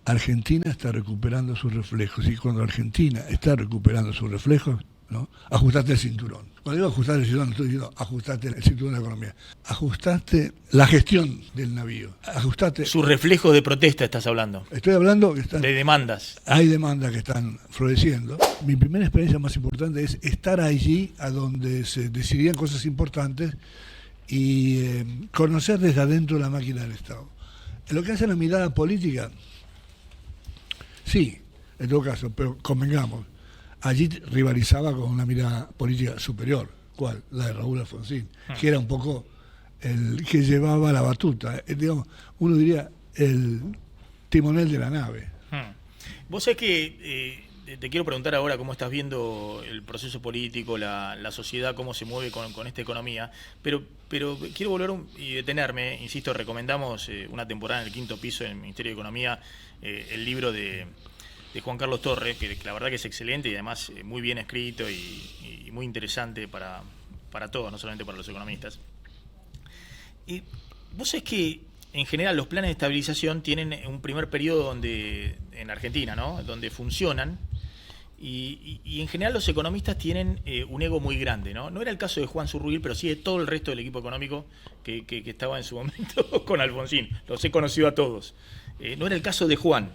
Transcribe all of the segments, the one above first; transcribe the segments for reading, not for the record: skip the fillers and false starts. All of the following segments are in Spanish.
Argentina está recuperando sus reflejos y cuando Argentina está recuperando sus reflejos, ¿no? Ajustaste el cinturón. Cuando digo ajustar el cinturón, no estoy diciendo ajustaste el cinturón de la economía. Ajustaste la gestión del navío. Ajustaste. Su reflejo de protesta estás hablando. Estoy hablando que de demandas. Hay demandas que están floreciendo. Mi primera experiencia más importante es estar allí a donde se decidían cosas importantes y conocer desde adentro la máquina del Estado. En lo que hace la mirada política, sí, en todo caso, pero convengamos, allí rivalizaba con una mirada política superior. ¿Cuál? La de Raúl Alfonsín, que era un poco el que llevaba la batuta, digamos, uno diría el timonel de la nave. Vos sabés que te quiero preguntar ahora cómo estás viendo el proceso político, la sociedad, cómo se mueve con esta economía, pero quiero volver y detenerme, insisto, recomendamos una temporada en el quinto piso del Ministerio de Economía, el libro de Juan Carlos Torres, que la verdad que es excelente y además muy bien escrito y muy interesante para todos, no solamente para los economistas. Y vos sabés que en general los planes de estabilización tienen un primer periodo donde en Argentina, ¿no? Donde funcionan y en general los economistas tienen un ego muy grande, ¿no? No era el caso de Juan Zurruil, pero sí de todo el resto del equipo económico que estaba en su momento con Alfonsín. Los he conocido a todos. No era el caso de Juan,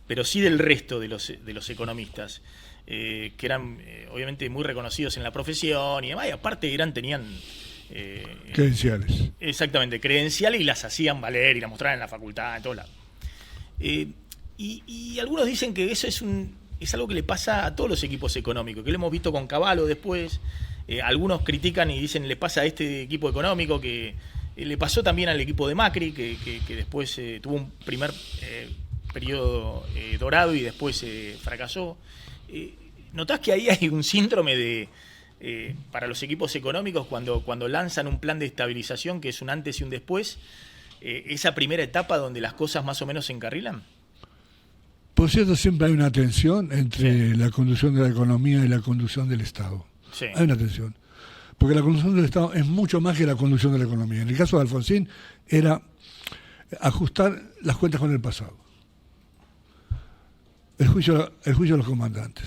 pero sí del resto de los economistas, que eran obviamente muy reconocidos en la profesión y demás, y aparte tenían credenciales. Exactamente, credenciales y las hacían valer y las mostraban en la facultad, en todos lados. Y algunos dicen que eso es algo que le pasa a todos los equipos económicos, que lo hemos visto con Cavallo después. Algunos critican y dicen le pasa a este equipo económico, que le pasó también al equipo de Macri, que después tuvo un primer periodo dorado y después fracasó. ¿Notás que ahí hay un síndrome de para los equipos económicos cuando lanzan un plan de estabilización que es un antes y un después, esa primera etapa donde las cosas más o menos se encarrilan? Por cierto, siempre hay una tensión entre la conducción de la economía y la conducción del Estado. Sí. Hay una tensión. Porque la conducción del Estado es mucho más que la conducción de la economía. En el caso de Alfonsín era ajustar las cuentas con el pasado. El juicio de los comandantes.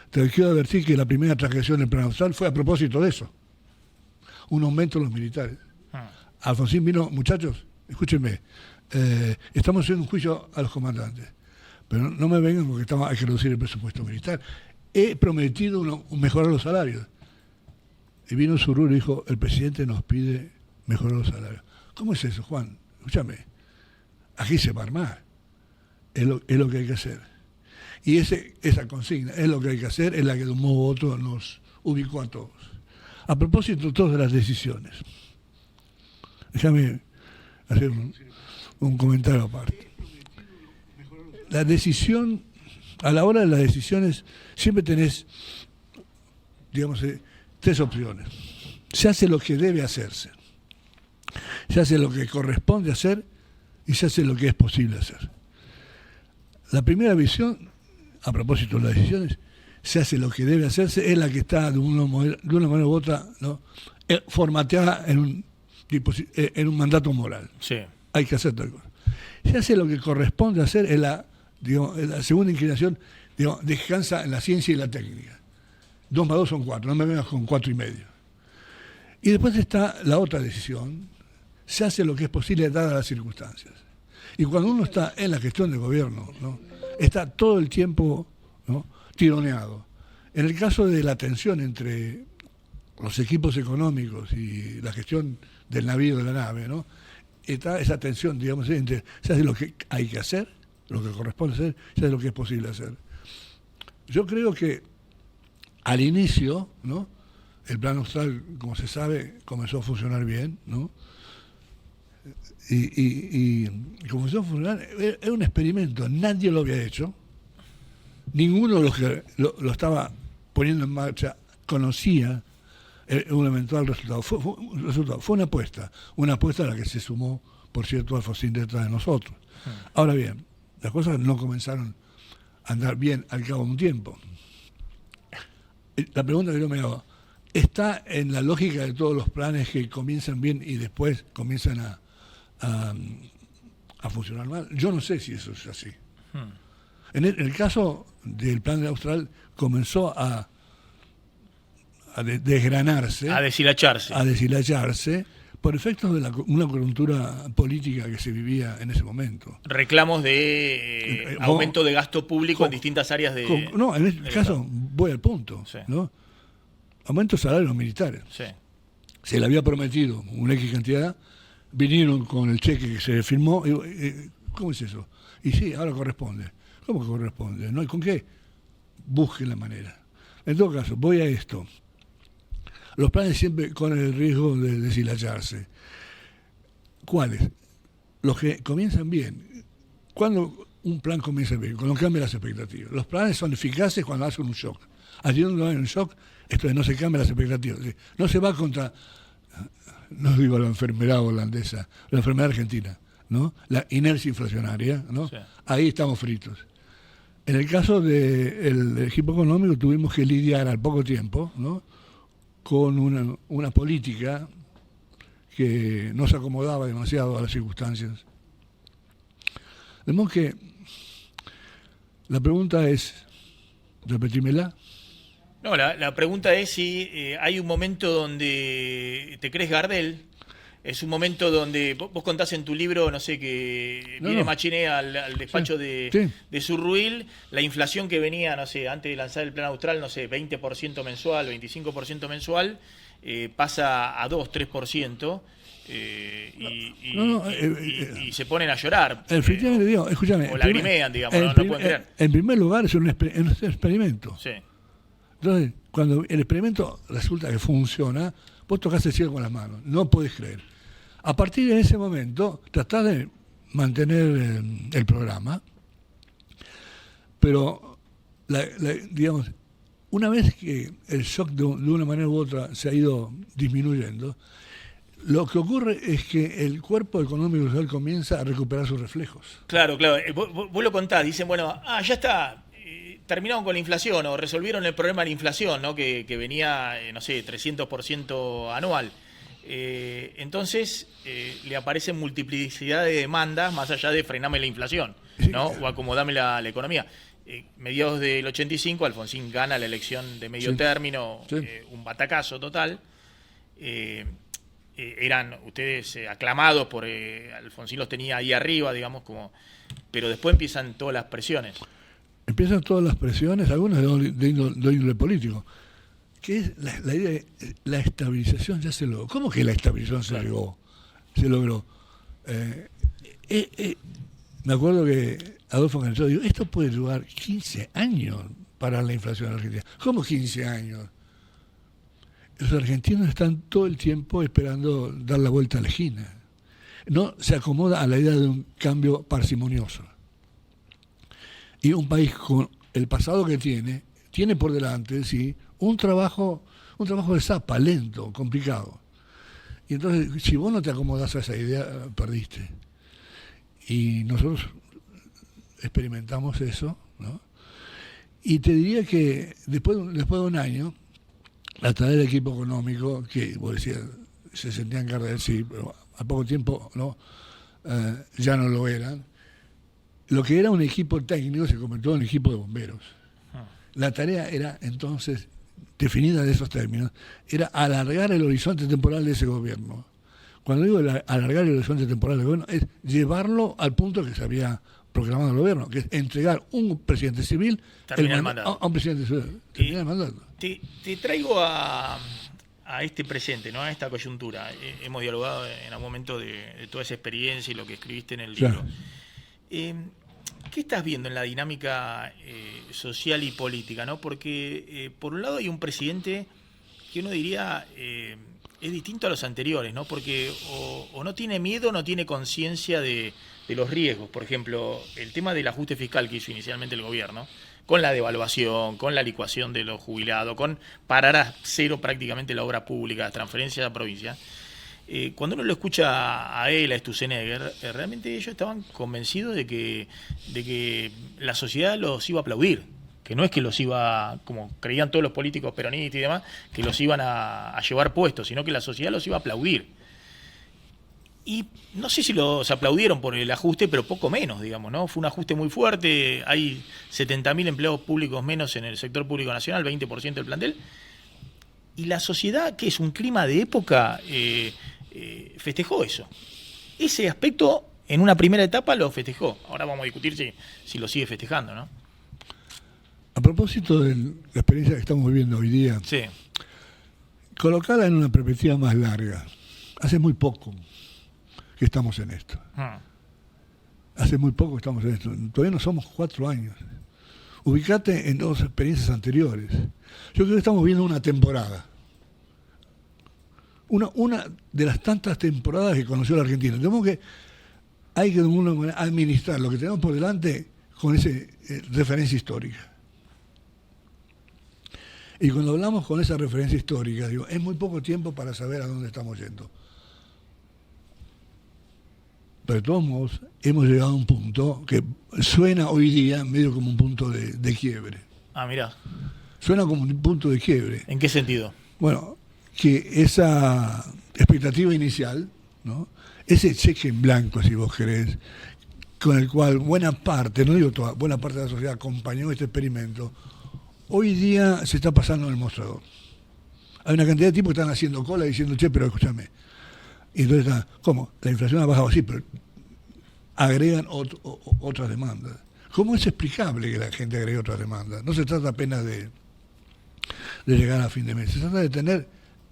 Te quiero advertir que la primera transgresión del Plan Austral fue a propósito de eso. Un aumento de los militares. Alfonsín vino, muchachos, escúchenme, estamos haciendo un juicio a los comandantes, pero no me vengan porque hay que reducir el presupuesto militar. He prometido mejorar los salarios. Y vino Zurrull y dijo, el presidente nos pide mejorar los salarios. ¿Cómo es eso, Juan? Escúchame, aquí se va a armar. Es lo que hay que hacer. Y esa consigna es lo que hay que hacer, es la que de un modo u otro nos ubicó a todos. A propósito, todas las decisiones. Déjame hacer un comentario aparte. La decisión, a la hora de las decisiones, siempre tenés, digamos, tres opciones. Se hace lo que debe hacerse, se hace lo que corresponde hacer y se hace lo que es posible hacer. La primera visión, a propósito de las decisiones, se hace lo que debe hacerse, es la que está de una manera u otra, ¿no?, formateada en un mandato moral. Sí. Hay que hacer tal cosa. Se hace lo que corresponde hacer, es la segunda inclinación, descansa en la ciencia y la técnica. 2 más 2 son 4, no me vengas con 4 y medio. Y después está la otra decisión, se hace lo que es posible dadas las circunstancias. Y cuando uno está en la gestión de gobierno, ¿no?, está todo el tiempo, ¿no?, tironeado. En el caso de la tensión entre los equipos económicos y la gestión del navío, de la nave, ¿no?, está esa tensión, digamos, entre se hace lo que hay que hacer, lo que corresponde hacer, se hace lo que es posible hacer. Yo creo que al inicio, ¿no?, el Plan Austral, como se sabe, comenzó a funcionar bien, ¿no? Y comenzó a funcionar, era un experimento, nadie lo había hecho, ninguno de los que lo estaba poniendo en marcha conocía un eventual resultado. Fue una apuesta a la que se sumó, por cierto, Alfonsín detrás de nosotros. Ahora bien, las cosas no comenzaron a andar bien al cabo de un tiempo. La pregunta que yo me hago, ¿está en la lógica de todos los planes que comienzan bien y después comienzan a funcionar mal? Yo no sé si eso es así. En el caso del plan austral comenzó a desgranarse, a deshilacharse por efectos de una coyuntura política que se vivía en ese momento. Reclamos de aumento de gasto público en distintas áreas de... No, en este caso voy al punto, sí. ¿no? Aumento de salarios militares. Sí. Se le había prometido una X cantidad, vinieron con el cheque que se firmó, ¿cómo es eso? Y sí, ahora corresponde. ¿Cómo que corresponde? ¿No? ¿Y con qué? Busquen la manera. En todo caso, voy a esto. Los planes siempre con el riesgo de deshilacharse. ¿Cuáles? Los que comienzan bien. ¿Cuándo un plan comienza bien? Cuando cambian las expectativas. Los planes son eficaces cuando hacen un shock. Allí donde hay un shock, esto es, no se cambian las expectativas. No se va contra, no digo la enfermedad holandesa, la enfermedad argentina, ¿no? La inercia inflacionaria, ¿no? Sí. Ahí estamos fritos. En el caso del equipo económico tuvimos que lidiar al poco tiempo, ¿no? Con una política que no se acomodaba demasiado a las circunstancias. De modo que la pregunta es, repetímela. No, la pregunta es si hay un momento donde te crees Gardel. Es un momento donde vos contás en tu libro, no sé, que viene Machiné al despacho de Surruil, la inflación que venía, no sé, antes de lanzar el plan austral, no sé, 20% mensual, 25% mensual, pasa a 2-3%, y se ponen a llorar. Efectivamente, digo, escúchame. O lagrimean, digamos, no pueden creer. En primer lugar, es un experimento. Sí. Entonces, cuando el experimento resulta que funciona, vos tocás el cielo con las manos, no podés creer. A partir de ese momento, tratás de mantener el programa, pero, digamos, una vez que el shock de una manera u otra se ha ido disminuyendo, lo que ocurre es que el cuerpo económico y social comienza a recuperar sus reflejos. Claro. Vos lo contás, dicen, bueno, ya está, terminaron con la inflación o resolvieron el problema de la inflación, ¿no? Que venía, no sé, 300% anual. Entonces le aparecen multiplicidad de demandas más allá de frename la inflación, ¿no? O acomodame la economía. Mediados del 85, Alfonsín gana la elección de medio término, un batacazo total. Eran ustedes aclamados por Alfonsín, los tenía ahí arriba, digamos, pero después empiezan todas las presiones. Empiezan todas las presiones, algunas de índole político. Que es la idea de la estabilización ya se logró. ¿Cómo que la estabilización se logró? Me acuerdo que Adolfo Canedo dijo, esto puede durar 15 años para la inflación argentina. ¿Cómo 15 años? Los argentinos están todo el tiempo esperando dar la vuelta a la esquina. No se acomoda a la idea de un cambio parsimonioso. Y un país con el pasado que tiene por delante, sí, un trabajo de zapa, lento, complicado. Y entonces, si vos no te acomodás a esa idea, perdiste. Y nosotros experimentamos eso, ¿no? Y te diría que después de un año, a través del equipo económico, que vos decías, se sentían Gardel, sí, pero a poco tiempo no, ya no lo eran. Lo que era un equipo técnico se convirtió en un equipo de bomberos. La tarea era entonces, definida de esos términos, era alargar el horizonte temporal de ese gobierno. Cuando digo alargar el horizonte temporal del gobierno, es llevarlo al punto que se había proclamado el gobierno, que es entregar un presidente civil a un presidente civil. Terminar el mandato. Te traigo a este presente, ¿no? A esta coyuntura. Hemos dialogado en algún momento de toda esa experiencia y lo que escribiste en el libro. Claro. ¿Qué estás viendo en la dinámica social y política, ¿no? Porque por un lado hay un presidente que uno diría es distinto a los anteriores, ¿no? Porque o no tiene miedo, no tiene conciencia de los riesgos. Por ejemplo, el tema del ajuste fiscal que hizo inicialmente el gobierno, con la devaluación, con la licuación de los jubilados, con parar a cero prácticamente la obra pública, las transferencias a la provincia. Cuando uno lo escucha a él, a Sturzenegger, realmente ellos estaban convencidos de que la sociedad los iba a aplaudir, que no es que los iba, como creían todos los políticos peronistas y demás, que los iban a llevar puestos, sino que la sociedad los iba a aplaudir. Y no sé si los aplaudieron por el ajuste, pero poco menos, digamos, ¿no? Fue un ajuste muy fuerte, hay 70.000 empleados públicos menos en el sector público nacional, 20% del plantel. Y la sociedad, que es un clima de época, festejó eso. Ese aspecto, en una primera etapa, lo festejó. Ahora vamos a discutir si lo sigue festejando, ¿no? A propósito de la experiencia que estamos viviendo hoy día, Sí. colocarla en una perspectiva más larga. Hace muy poco que estamos en esto. Hace muy poco que estamos en esto. Todavía no somos 4 años. Ubicate en 2 experiencias anteriores. Yo creo que estamos viendo una temporada. Una de las tantas temporadas que conoció la Argentina. De modo que hay que de alguna manera administrar lo que tenemos por delante con esa referencia histórica. Y cuando hablamos con esa referencia histórica, digo, es muy poco tiempo para saber a dónde estamos yendo. Pero de todos modos, hemos llegado a un punto que suena hoy día medio como un punto de quiebre. Ah, mirá. Suena como un punto de quiebre. ¿En qué sentido? Bueno, que esa expectativa inicial, ¿no? Ese cheque en blanco, si vos querés, con el cual buena parte, no digo toda, buena parte de la sociedad acompañó este experimento, hoy día se está pasando en el mostrador. Hay una cantidad de tipos que están haciendo cola diciendo, che, pero escúchame. Y entonces está, ¿cómo? La inflación ha bajado así, pero agregan otras demandas. ¿Cómo es explicable que la gente agregue otras demandas? No se trata apenas de llegar a fin de mes, se trata de tener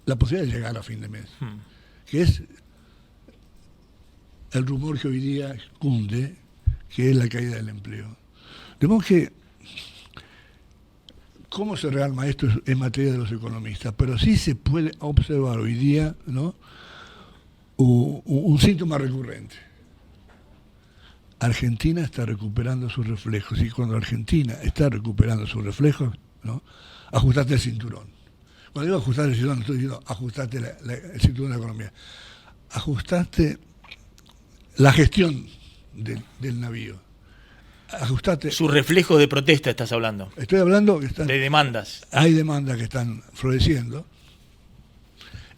la posibilidad de llegar a fin de mes, que es el rumor que hoy día cunde, que es la caída del empleo. De modo que, ¿cómo se realma esto en materia de los economistas? Pero sí se puede observar hoy día, ¿no?, un síntoma recurrente. Argentina está recuperando sus reflejos, y cuando Argentina está recuperando sus reflejos, ¿no?, ajustate el cinturón. Cuando digo ajustar el cinturón, no estoy diciendo ajustate el cinturón de la economía. Ajustaste la gestión del navío. Ajustate. Su reflejo de protesta estás hablando. Estoy hablando que de demandas. Hay demandas que están floreciendo.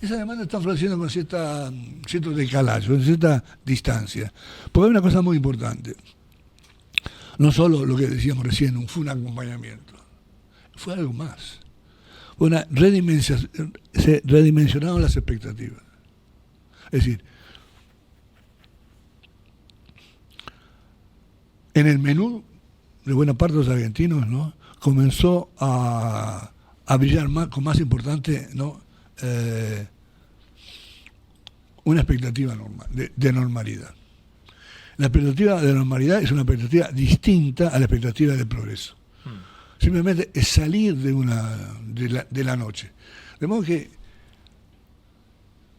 Esas demandas están floreciendo con cierto decalaje, con cierta distancia. Porque hay una cosa muy importante. No solo lo que decíamos recién, fue un acompañamiento. Fue algo más. Se redimensionaron las expectativas. Es decir, en el menú de buena parte de los argentinos, ¿no?, comenzó a brillar más, con más importante, ¿no?, una expectativa normal, de normalidad. La expectativa de normalidad es una expectativa distinta a la expectativa de progreso. Simplemente es salir de la noche. De modo que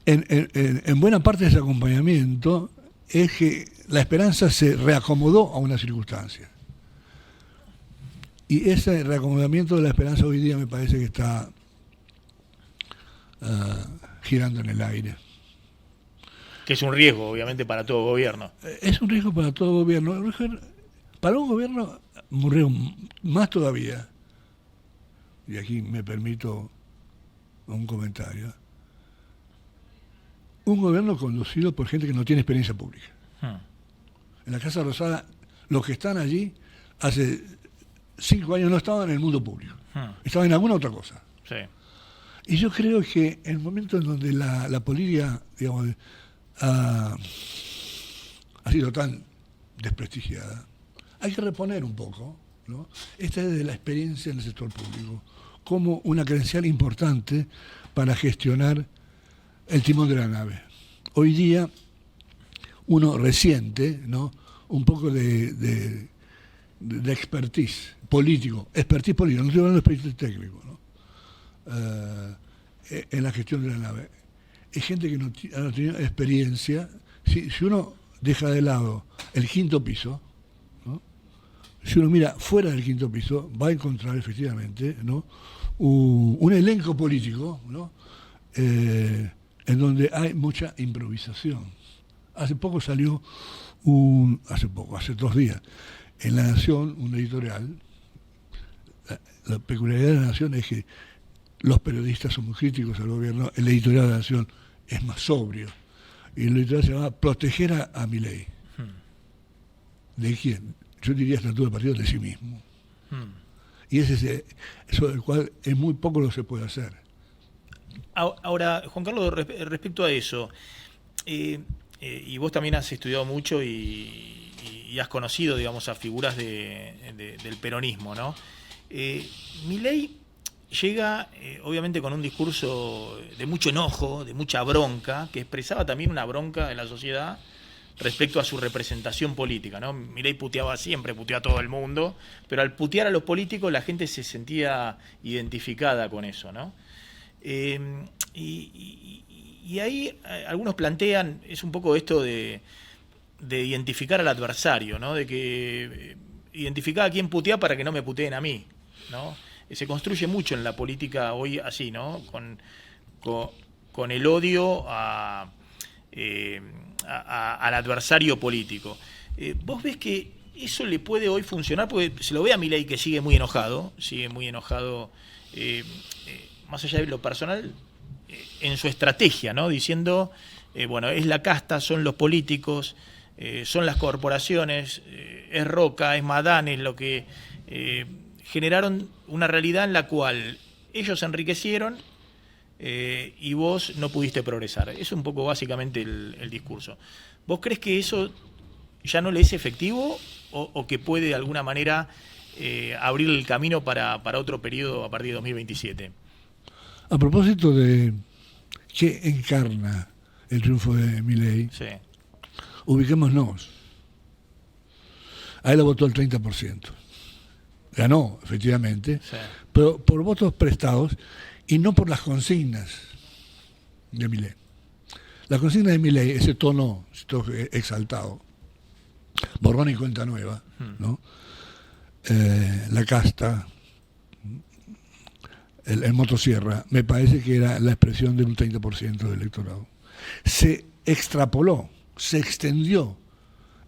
en buena parte de ese acompañamiento es que la esperanza se reacomodó a una circunstancia. Y ese reacomodamiento de la esperanza hoy día me parece que está girando en el aire. Que es un riesgo, obviamente, para todo gobierno. Es un riesgo para todo gobierno. Para un gobierno, más todavía, y aquí me permito un comentario, un gobierno conducido por gente que no tiene experiencia pública. En la Casa Rosada, los que están allí hace 5 años no estaban en el mundo público, estaban en alguna otra cosa. Sí. Y yo creo que en el momento en donde la política, digamos, ha sido tan desprestigiada, hay que reponer un poco, ¿no?, esta es de la experiencia en el sector público como una credencial importante para gestionar el timón de la nave. Hoy día uno resiente, ¿no?, un poco de expertise político, no estoy hablando de expertise técnico, ¿no?, en la gestión de la nave. Hay gente que no ha tenido experiencia. Si uno deja de lado el 5.º piso, ¿no?, si uno mira fuera del 5.º piso, va a encontrar efectivamente, ¿no?, un elenco político, ¿no?, en donde hay mucha improvisación. Hace poco salió hace 2 días, en La Nación, un editorial. La peculiaridad de La Nación es que los periodistas son muy críticos al gobierno, el editorial de La Nación es más sobrio. y el editorial se llamaba Proteger a Milei. ¿De quién? Yo diría esta altura del partido de sí mismo. Y ese eso del cual es muy poco lo que se puede hacer. Ahora, Juan Carlos, respecto a eso, y vos también has estudiado mucho y has conocido, digamos, a figuras del peronismo, ¿no? Milei llega, obviamente, con un discurso de mucho enojo, de mucha bronca, que expresaba también una bronca de la sociedad respecto a su representación política, ¿no? Milei puteaba siempre, puteó a todo el mundo, pero al putear a los políticos la gente se sentía identificada con eso, ¿no? Y ahí algunos plantean, es un poco esto de identificar al adversario, ¿no? De que identificar a quién putea para que no me puteen a mí, ¿no? Se construye mucho en la política hoy así, ¿no? Con el odio al adversario político. ¿Vos ves que eso le puede hoy funcionar? Porque se lo ve a Milei que sigue muy enojado, más allá de lo personal, en su estrategia, ¿no? Diciendo, bueno, es la casta, son los políticos, son las corporaciones, es Roca, es Madane, lo que generaron una realidad en la cual ellos se enriquecieron y vos no pudiste progresar. Es un poco básicamente el discurso. ¿Vos crees que eso ya no le es efectivo o que puede de alguna manera abrir el camino para otro periodo a partir de 2027? A propósito de qué encarna el triunfo de Milei, Sí. Ubiquémonos. A él lo votó el 30%. Ganó, efectivamente, Sí. pero por votos prestados y no por las consignas de Milei. La consigna de Milei, ese tono exaltado, borrón y cuenta nueva, ¿no? La casta, el motosierra, me parece que era la expresión de un 30% del electorado. Se extrapoló, se extendió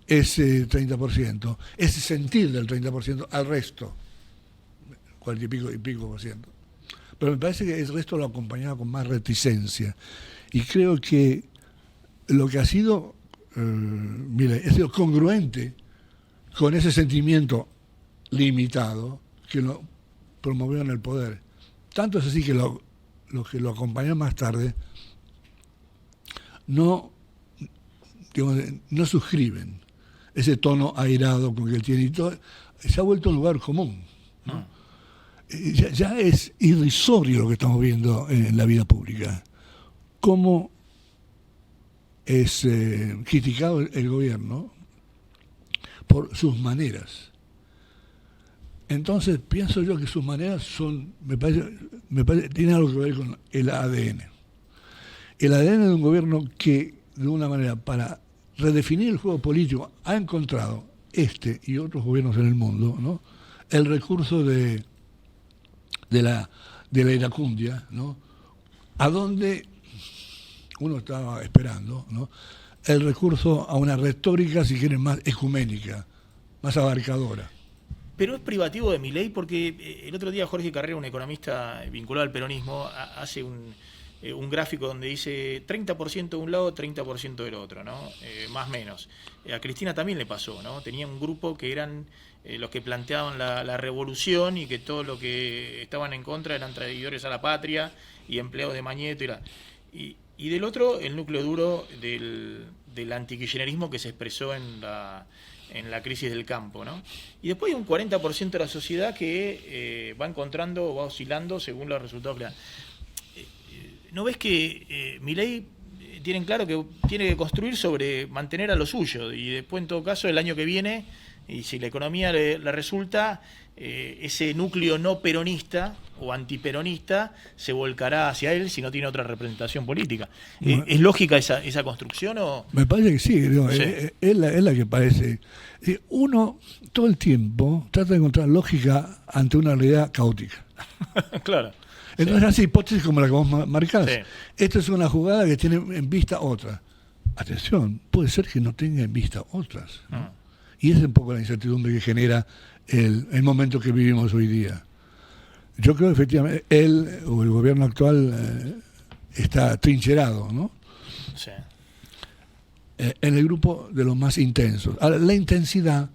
ese 30%, ese sentir del 30% al resto, 40 y pico por ciento. Pero me parece que el resto lo acompañaba con más reticencia. Y creo que lo que ha sido, mire, ha sido congruente con ese sentimiento limitado que lo promovió en el poder. Tanto es así que los que lo acompañan más tarde no suscriben ese tono airado con que él tiene. Y todo, se ha vuelto un lugar común, ¿no? Ya es irrisorio lo que estamos viendo en la vida pública. Cómo es criticado el gobierno por sus maneras. Entonces pienso yo que sus maneras son, me parece, tienen algo que ver con el ADN. El ADN de un gobierno que, de una manera, para redefinir el juego político, ha encontrado este y otros gobiernos en el mundo, ¿no? El recurso de la iracundia, ¿no? A donde uno estaba esperando, ¿no? El recurso a una retórica, si quieren, más ecuménica, más abarcadora. Pero es privativo de Milei porque el otro día Jorge Carrera, un economista vinculado al peronismo, hace un gráfico donde dice 30% de un lado, 30% del otro, ¿no? Más o menos. A Cristina también le pasó, ¿no? Tenía un grupo que eran los que planteaban la revolución y que todo lo que estaban en contra eran traidores a la patria y empleados de Mañeto. Y del otro, el núcleo duro del antikirchnerismo que se expresó en la crisis del campo, ¿no? Y después hay un 40% de la sociedad que va encontrando o va oscilando según los resultados que dan. ¿No ves que Milei tienen claro que tiene que construir sobre mantener a lo suyo? Y después, en todo caso, el año que viene, y si la economía le resulta, ese núcleo no peronista o antiperonista se volcará hacia él si no tiene otra representación política. Bueno, ¿es lógica esa construcción o...? Me parece que sí, ¿no? Sí. Es la que parece. Uno todo el tiempo trata de encontrar lógica ante una realidad caótica. Claro. Entonces hace hipótesis como la que vos marcás. Sí. Esta es una jugada que tiene en vista otra. Atención, puede ser que no tenga en vista otras, ¿no? Y esa es un poco la incertidumbre que genera el momento que vivimos hoy día. Yo creo que efectivamente él o el gobierno actual está trincherado, ¿no? Sí. en el grupo de los más intensos. Ahora, la intensidad,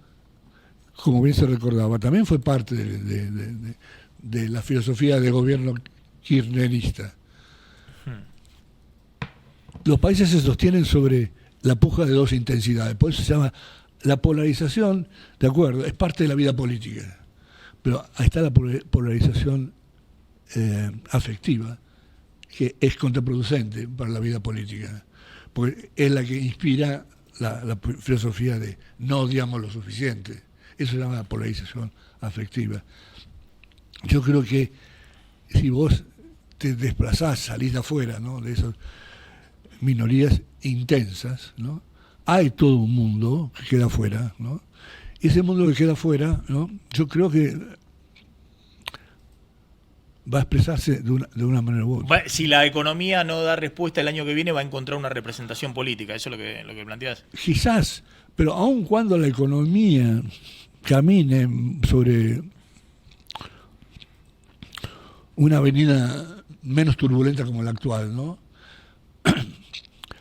como bien se recordaba, también fue parte de la filosofía de gobierno kirchnerista. Los países se sostienen sobre la puja de dos intensidades, por eso se llama la polarización, de acuerdo, es parte de la vida política, pero ahí está la polarización afectiva, que es contraproducente para la vida política, porque es la que inspira la filosofía de no odiamos lo suficiente. Eso se llama polarización afectiva. Yo creo que si vos te desplazás, salís de afuera, ¿no?, de esas minorías intensas, ¿no?, hay todo un mundo que queda afuera, ¿no? Y ese mundo que queda afuera, ¿no?, yo creo que va a expresarse de una manera u otra. Si la economía no da respuesta el año que viene, va a encontrar una representación política. ¿Eso es lo que planteás? Quizás, pero aun cuando la economía camine sobre una avenida menos turbulenta como la actual, ¿no?,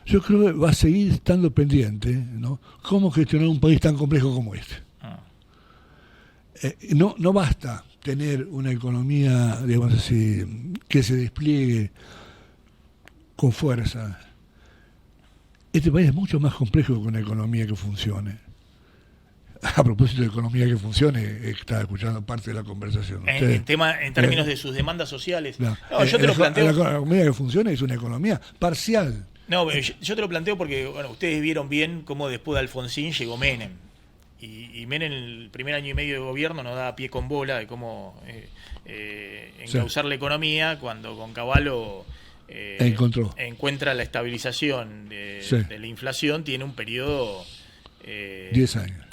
yo creo que va a seguir estando pendiente, ¿no?, cómo gestionar un país tan complejo como este. No basta tener una economía, digamos así, que se despliegue con fuerza. Este país es mucho más complejo que una economía que funcione. A propósito de economía que funcione, estaba escuchando parte de la conversación. En términos de sus demandas sociales. No, Yo te lo planteo. La economía que funcione es una economía parcial. No, yo te lo planteo porque, bueno, ustedes vieron bien cómo después de Alfonsín llegó Menem. Y Menem, en el primer año y medio de gobierno, nos da pie con bola de cómo encauzar la economía, cuando con Cavallo encuentra la estabilización de la inflación. Tiene un periodo... 10 años.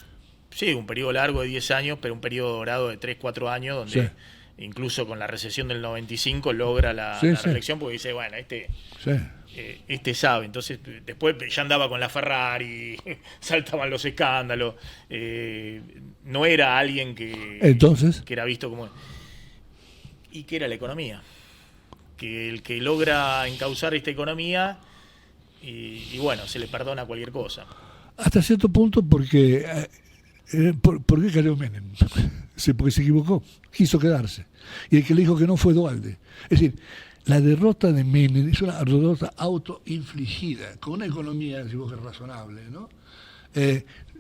Sí, un periodo largo de 10 años, pero un periodo dorado de 3, 4 años, donde incluso con la recesión del 95 logra la reelección, porque dice, bueno, este sabe. Entonces, después ya andaba con la Ferrari, saltaban los escándalos. No era alguien que era visto como... ¿Y qué era la economía? Que el que logra encauzar esta economía, y bueno, se le perdona cualquier cosa. Hasta cierto punto, porque... ¿Por qué cayó Menem? Porque se equivocó, quiso quedarse. Y el que le dijo que no fue Duhalde. Es decir, la derrota de Menem es una derrota autoinfligida, con una economía, decimos, que es razonable, ¿no?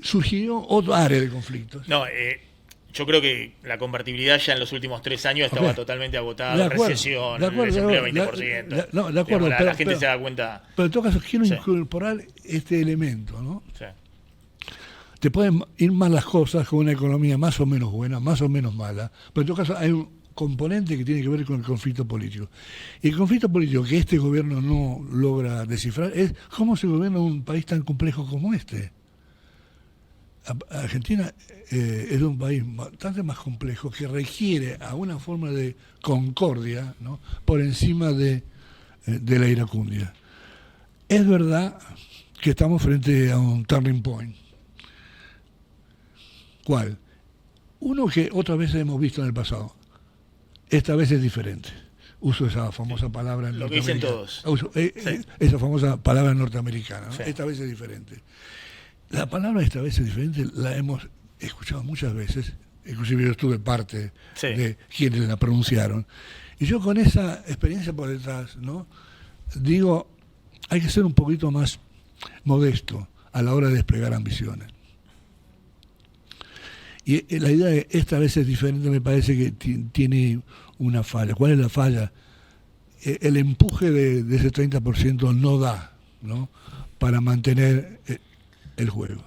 Surgió otra área de conflictos. No, yo creo que la convertibilidad ya en los últimos 3 años estaba totalmente agotada. De acuerdo, recesión, de acuerdo, desempleo 20%. De acuerdo, Digamos, la gente se da cuenta. Pero en todo caso quiero incorporar este elemento, ¿no? Sí. Te pueden ir mal las cosas con una economía más o menos buena, más o menos mala, pero en todo caso hay un componente que tiene que ver con el conflicto político. Y el conflicto político que este gobierno no logra descifrar es cómo se gobierna un país tan complejo como este. Argentina es un país bastante más complejo que requiere a una forma de concordia, ¿no?, por encima de la iracundia. Es verdad que estamos frente a un turning point. ¿Cuál? Uno que otras veces hemos visto en el pasado. Esta vez es diferente. Uso esa famosa palabra lo que dicen todos. Esa famosa palabra norteamericana, ¿no? Sí. Esta vez es diferente. La palabra esta vez es diferente la hemos escuchado muchas veces, inclusive yo estuve parte de quienes la pronunciaron. Y yo con esa experiencia por detrás, ¿no?, digo, hay que ser un poquito más modesto a la hora de desplegar ambiciones. Y la idea de esta vez es diferente, me parece que tiene una falla. ¿Cuál es la falla? El empuje de ese 30% no da, ¿no?, para mantener el juego.